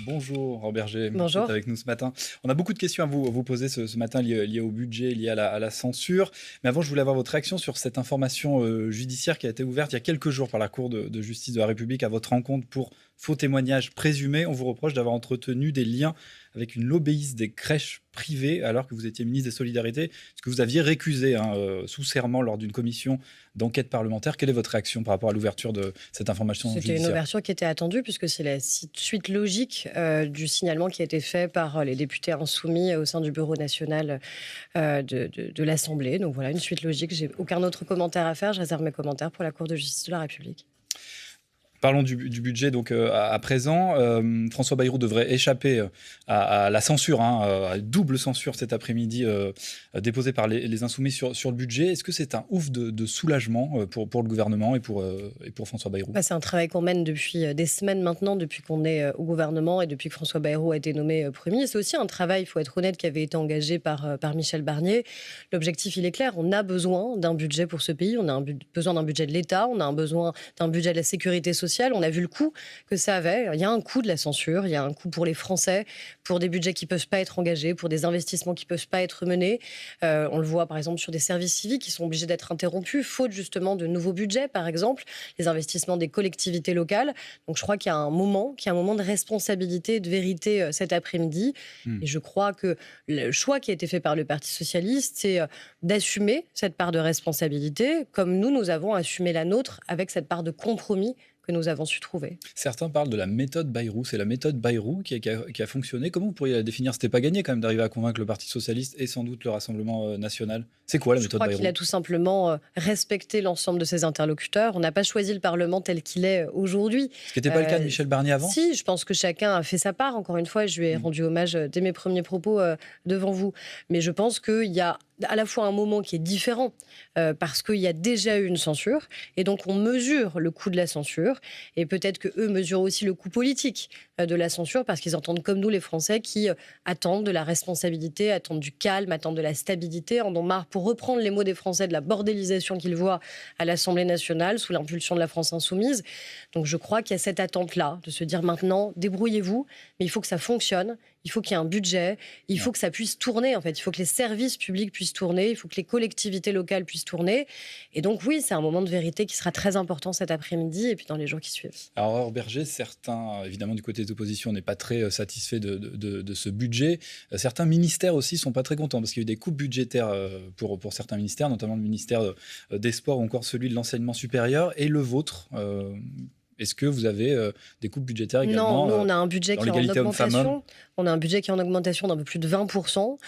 Bonjour Robert G, merci d'être Bonjour. avec nous ce matin. On a beaucoup de questions à vous poser ce matin liées au budget, liées à la censure. Mais avant, je voulais avoir votre réaction sur cette information judiciaire qui a été ouverte il y a quelques jours par la Cour de justice de la République à votre rencontre pour faux témoignages présumés. On vous reproche d'avoir entretenu des liens avec une lobbyiste des crèches privées alors que vous étiez ministre des Solidarités, ce que vous aviez récusé sous serment lors d'une commission d'enquête parlementaire. Quelle est votre réaction par rapport à l'ouverture de cette information C'était une judiciaire? ouverture qui était attendue puisque c'est la suite logique du signalement qui a été fait par les députés insoumis au sein du bureau national de l'Assemblée. Donc voilà, une suite logique. J'ai aucun autre commentaire à faire. Je réserve mes commentaires pour la Cour de justice de la République. Parlons du budget donc à présent. François Bayrou devrait échapper à la censure, à double censure cet après-midi déposée par les Insoumis sur le budget. Est-ce que c'est un ouf de soulagement pour le gouvernement et pour François Bayrou? C'est un travail qu'on mène depuis des semaines maintenant, depuis qu'on est au gouvernement et depuis que François Bayrou a été nommé Premier. C'est aussi un travail, il faut être honnête, qui avait été engagé par Michel Barnier. L'objectif, il est clair. On a besoin d'un budget pour ce pays. On a besoin d'un budget de l'État. On a besoin d'un budget de la sécurité sociale. On a vu le coût que ça avait. Il y a un coût de la censure. Il y a un coût pour les Français, pour des budgets qui ne peuvent pas être engagés, pour des investissements qui ne peuvent pas être menés. On le voit, par exemple, sur des services civiques qui sont obligés d'être interrompus, faute justement de nouveaux budgets, par exemple, les investissements des collectivités locales. Donc je crois qu'il y a un moment de responsabilité et de vérité cet après-midi. Et je crois que le choix qui a été fait par le Parti socialiste, c'est d'assumer cette part de responsabilité, comme nous avons assumé la nôtre avec cette part de compromis que nous avons su trouver. Certains parlent de la méthode Bayrou. C'est la méthode Bayrou qui a fonctionné. Comment vous pourriez la définir? C'était pas gagné quand même d'arriver à convaincre le Parti socialiste et sans doute le Rassemblement national. C'est quoi la méthode Bayrou? Je crois qu'il a tout simplement respecté l'ensemble de ses interlocuteurs. On n'a pas choisi le Parlement tel qu'il est aujourd'hui. Ce qui n'était pas le cas de Michel Barnier avant? Si, je pense que chacun a fait sa part. Encore une fois, je lui ai rendu hommage dès mes premiers propos devant vous. Mais je pense qu'il y a à la fois un moment qui est différent parce qu'il y a déjà eu une censure et donc on mesure le coût de la censure et peut-être qu'eux mesurent aussi le coût politique de la censure parce qu'ils entendent comme nous les Français qui attendent de la responsabilité, attendent du calme, attendent de la stabilité, en ont marre, pour reprendre les mots des Français, de la bordélisation qu'ils voient à l'Assemblée nationale sous l'impulsion de la France insoumise. Donc je crois qu'il y a cette attente-là de se dire maintenant débrouillez-vous, mais il faut que ça fonctionne, il faut qu'il y ait un budget, il faut que ça puisse tourner en fait, il faut que les services publics puissent tourner, il faut que les collectivités locales puissent tourner. Et donc oui, c'est un moment de vérité qui sera très important cet après-midi et puis dans les jours qui suivent. Alors Berger, certains, évidemment du côté des oppositions, n'est pas très satisfait de ce budget. Certains ministères aussi sont pas très contents parce qu'il y a eu des coupes budgétaires pour certains ministères, notamment le ministère des Sports ou encore celui de l'enseignement supérieur et le vôtre. Est-ce que vous avez des coupes budgétaires également? Non, nous, on a un budget qui est en augmentation. On a un budget qui est en augmentation d'un peu plus de 20%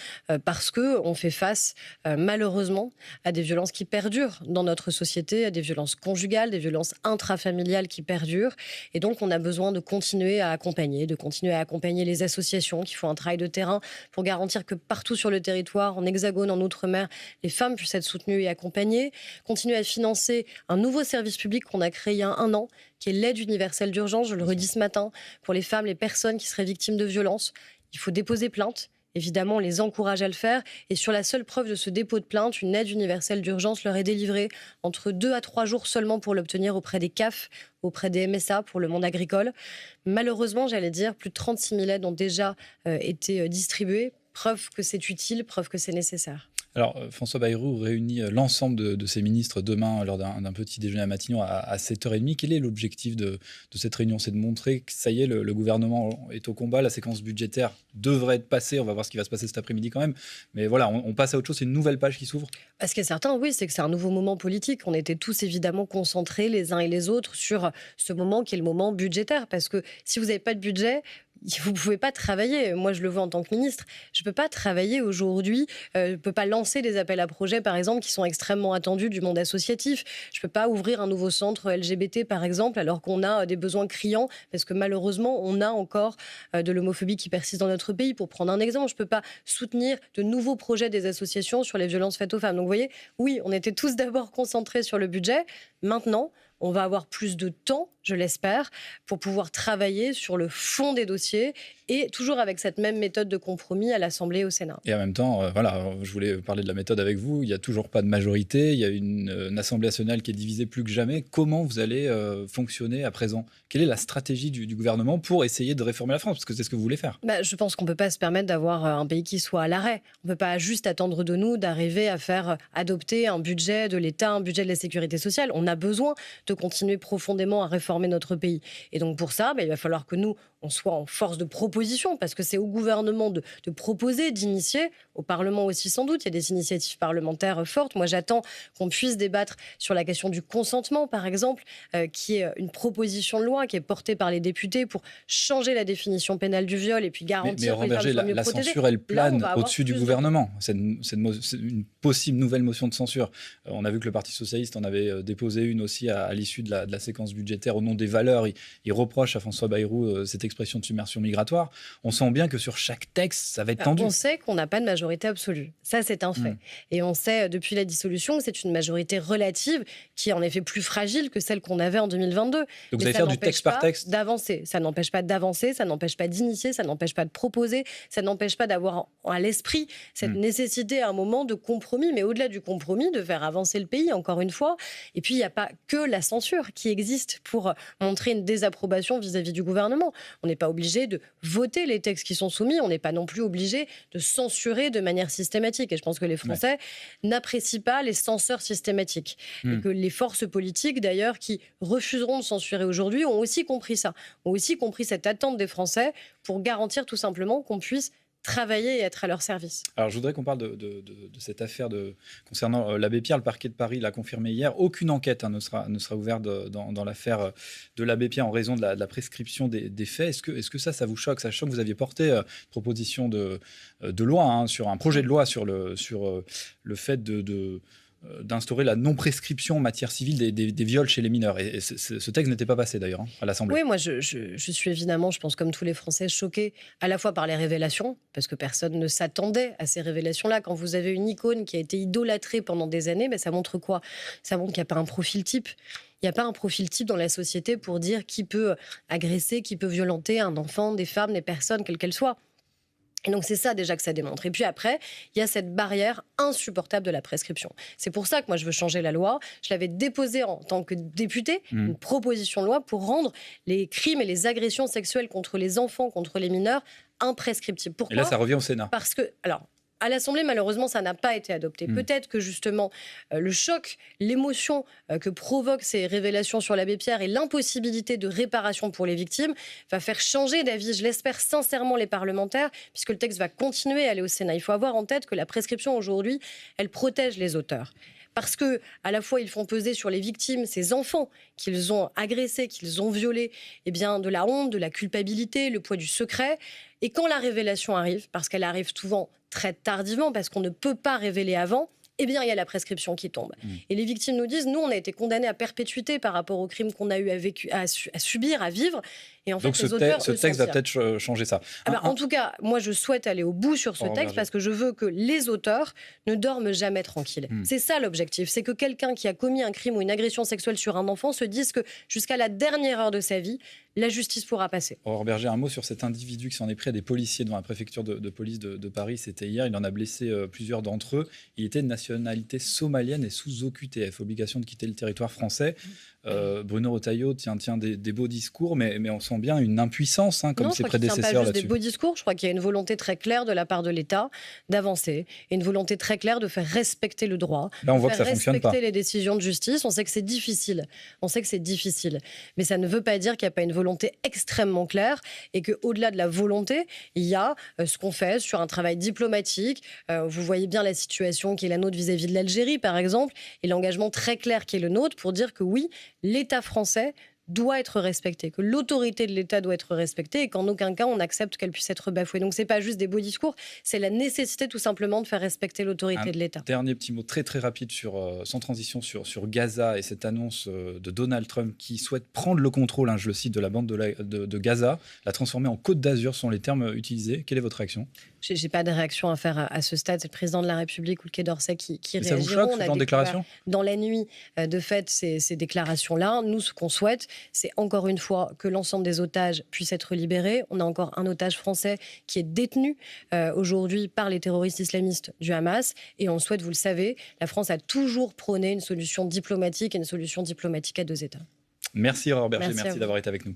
parce qu'on fait face, malheureusement, à des violences qui perdurent dans notre société, à des violences conjugales, des violences intrafamiliales qui perdurent. Et donc, on a besoin de continuer à accompagner les associations qui font un travail de terrain pour garantir que partout sur le territoire, en Hexagone, en Outre-mer, les femmes puissent être soutenues et accompagnées. Continuer à financer un nouveau service public qu'on a créé il y a un an, qui est l'aide universelle d'urgence, je le redis ce matin, pour les femmes, les personnes qui seraient victimes de violences. Il faut déposer plainte. Évidemment, on les encourage à le faire. Et sur la seule preuve de ce dépôt de plainte, une aide universelle d'urgence leur est délivrée entre 2 à 3 jours seulement pour l'obtenir auprès des CAF, auprès des MSA pour le monde agricole. Malheureusement, j'allais dire, plus de 36 000 aides ont déjà été distribuées. Preuve que c'est utile, preuve que c'est nécessaire. Alors, François Bayrou réunit l'ensemble de ses ministres demain lors d'un petit déjeuner à Matignon à 7h30. Quel est l'objectif de cette réunion? C'est de montrer que ça y est, le gouvernement est au combat, la séquence budgétaire devrait être passée. On va voir ce qui va se passer cet après-midi quand même. Mais voilà, on passe à autre chose, c'est une nouvelle page qui s'ouvre. Ce qui est certain, oui, c'est que c'est un nouveau moment politique. On était tous évidemment concentrés les uns et les autres sur ce moment qui est le moment budgétaire. Parce que si vous n'avez pas de budget, vous ne pouvez pas travailler. Moi, je le vois en tant que ministre. Je ne peux pas travailler aujourd'hui. Je ne peux pas lancer des appels à projets, par exemple, qui sont extrêmement attendus du monde associatif. Je ne peux pas ouvrir un nouveau centre LGBT, par exemple, alors qu'on a des besoins criants, parce que malheureusement, on a encore de l'homophobie qui persiste dans notre pays. Pour prendre un exemple, je ne peux pas soutenir de nouveaux projets des associations sur les violences faites aux femmes. Donc, vous voyez, oui, on était tous d'abord concentrés sur le budget. Maintenant, on va avoir plus de temps je l'espère, pour pouvoir travailler sur le fond des dossiers et toujours avec cette même méthode de compromis à l'Assemblée et au Sénat. Et en même temps, voilà, je voulais parler de la méthode avec vous. Il n'y a toujours pas de majorité. Il y a une Assemblée nationale qui est divisée plus que jamais. Comment vous allez fonctionner à présent? Quelle est la stratégie du gouvernement pour essayer de réformer la France? Parce que c'est ce que vous voulez faire. Je pense qu'on ne peut pas se permettre d'avoir un pays qui soit à l'arrêt. On ne peut pas juste attendre de nous d'arriver à faire adopter un budget de l'État, un budget de la sécurité sociale. On a besoin de continuer profondément à réformer notre pays. Et donc pour ça, il va falloir que nous, on soit en force de proposition, parce que c'est au gouvernement de proposer, d'initier, au Parlement aussi sans doute. Il y a des initiatives parlementaires fortes. Moi, j'attends qu'on puisse débattre sur la question du consentement, par exemple, qui est une proposition de loi qui est portée par les députés pour changer la définition pénale du viol et puis garantir que les femmes soient mieux protégées. La censure, elle plane au-dessus du gouvernement. C'est une possible nouvelle motion de censure. On a vu que le Parti socialiste en avait déposé une aussi à l'issue de la séquence budgétaire au nom des valeurs. Il reproche à François Bayrou cette expression de submersion migratoire. On sent bien que sur chaque texte, ça va être tendu. On sait qu'on n'a pas de majorité absolue. Ça, c'est un fait. Et on sait depuis la dissolution que c'est une majorité relative qui est en effet plus fragile que celle qu'on avait en 2022. Donc vous allez faire du texte par texte? D'avancer. Ça n'empêche pas d'avancer, ça n'empêche pas d'initier, ça n'empêche pas de proposer, ça n'empêche pas d'avoir à l'esprit cette nécessité à un moment de compromis, mais au-delà du compromis, de faire avancer le pays, encore une fois. Et puis, il n'y a pas que la censure qui existe pour montrer une désapprobation vis-à-vis du gouvernement. On n'est pas obligé de voter les textes qui sont soumis, on n'est pas non plus obligé de censurer de manière systématique. Et je pense que les Français n'apprécient pas les censeurs systématiques. Et que les forces politiques, d'ailleurs, qui refuseront de censurer aujourd'hui, ont aussi compris ça, ont aussi compris cette attente des Français pour garantir tout simplement qu'on puisse travailler et être à leur service. Alors, je voudrais qu'on parle de cette affaire concernant l'abbé Pierre. Le parquet de Paris l'a confirmé hier. Aucune enquête ne sera ouverte dans l'affaire de l'abbé Pierre en raison de la prescription des faits. Est-ce que ça vous choque? Ça choque? Vous aviez porté une proposition de loi, sur un projet de loi sur le fait d'instaurer la non-prescription en matière civile des viols chez les mineurs. Et ce texte n'était pas passé d'ailleurs à l'Assemblée. Oui, moi je suis évidemment, je pense comme tous les Français, choquée à la fois par les révélations, parce que personne ne s'attendait à ces révélations-là. Quand vous avez une icône qui a été idolâtrée pendant des années, ça montre quoi? Ça montre qu'il n'y a pas un profil type. Il n'y a pas un profil type dans la société pour dire qui peut agresser, qui peut violenter un enfant, des femmes, des personnes, quelles qu'elles soient. Et donc c'est ça déjà que ça démontre. Et puis après, il y a cette barrière insupportable de la prescription. C'est pour ça que moi je veux changer la loi. Je l'avais déposée en tant que députée, une proposition de loi pour rendre les crimes et les agressions sexuelles contre les enfants, contre les mineurs, imprescriptibles. Pourquoi? Et là ça revient au Sénat. Parce que, à l'Assemblée, malheureusement, ça n'a pas été adopté. Peut-être que, justement, le choc, l'émotion que provoquent ces révélations sur l'abbé Pierre et l'impossibilité de réparation pour les victimes va faire changer d'avis, je l'espère sincèrement, les parlementaires, puisque le texte va continuer à aller au Sénat. Il faut avoir en tête que la prescription, aujourd'hui, elle protège les auteurs. Parce que, à la fois, ils font peser sur les victimes, ces enfants qu'ils ont agressés, qu'ils ont violés, de la honte, de la culpabilité, le poids du secret. Et quand la révélation arrive, parce qu'elle arrive souvent très tardivement, parce qu'on ne peut pas révéler avant, il y a la prescription qui tombe. Et les victimes nous disent, nous, on a été condamnés à perpétuité par rapport aux crimes qu'on a eu à subir, à vivre. Et en fait, donc ce texte va peut-être changer ça. En tout cas, moi, je souhaite aller au bout sur ce texte parce que je veux que les auteurs ne dorment jamais tranquilles. C'est ça l'objectif. C'est que quelqu'un qui a commis un crime ou une agression sexuelle sur un enfant se dise que jusqu'à la dernière heure de sa vie, la justice pourra passer. Aurore Bergé, un mot sur cet individu qui s'en est pris à des policiers devant la préfecture de police de Paris. C'était hier. Il en a blessé plusieurs d'entre eux. Il était de nationalité somalienne et sous OQTF, obligation de quitter le territoire français. Bruno Retailleau tient des beaux discours, mais on sent bien une impuissance, comme ses prédécesseurs là-dessus. Des beaux discours, je crois qu'il y a une volonté très claire de la part de l'État d'avancer, et une volonté très claire de faire respecter le droit, là, on voit que ça fonctionne pas. Respecter les décisions de justice. On sait que c'est difficile, mais ça ne veut pas dire qu'il n'y a pas une volonté extrêmement claire, et qu'au-delà de la volonté, il y a ce qu'on fait sur un travail diplomatique. Vous voyez bien la situation qui est la nôtre vis-à-vis de l'Algérie, par exemple, et l'engagement très clair qui est le nôtre pour dire que oui, l'État français doit être respecté, que l'autorité de l'État doit être respectée et qu'en aucun cas on accepte qu'elle puisse être bafouée. Donc c'est pas juste des beaux discours, c'est la nécessité tout simplement de faire respecter l'autorité de l'État. Dernier petit mot très très rapide sans transition sur Gaza et cette annonce de Donald Trump qui souhaite prendre le contrôle, je le cite, de la bande de Gaza, la transformer en Côte d'Azur sont les termes utilisés. Quelle est votre réaction? J'ai pas de réaction à faire à ce stade. C'est le président de la République ou le Quai d'Orsay qui réagiront. Ça vous choque, ce genre de déclaration? Dans la nuit, de fait, ces déclarations-là, nous, ce qu'on souhaite, c'est encore une fois que l'ensemble des otages puissent être libérés. On a encore un otage français qui est détenu aujourd'hui par les terroristes islamistes du Hamas. Et on souhaite, vous le savez, la France a toujours prôné une solution diplomatique et une solution diplomatique à 2 États. Merci Aurore Berger, merci d'avoir été avec nous.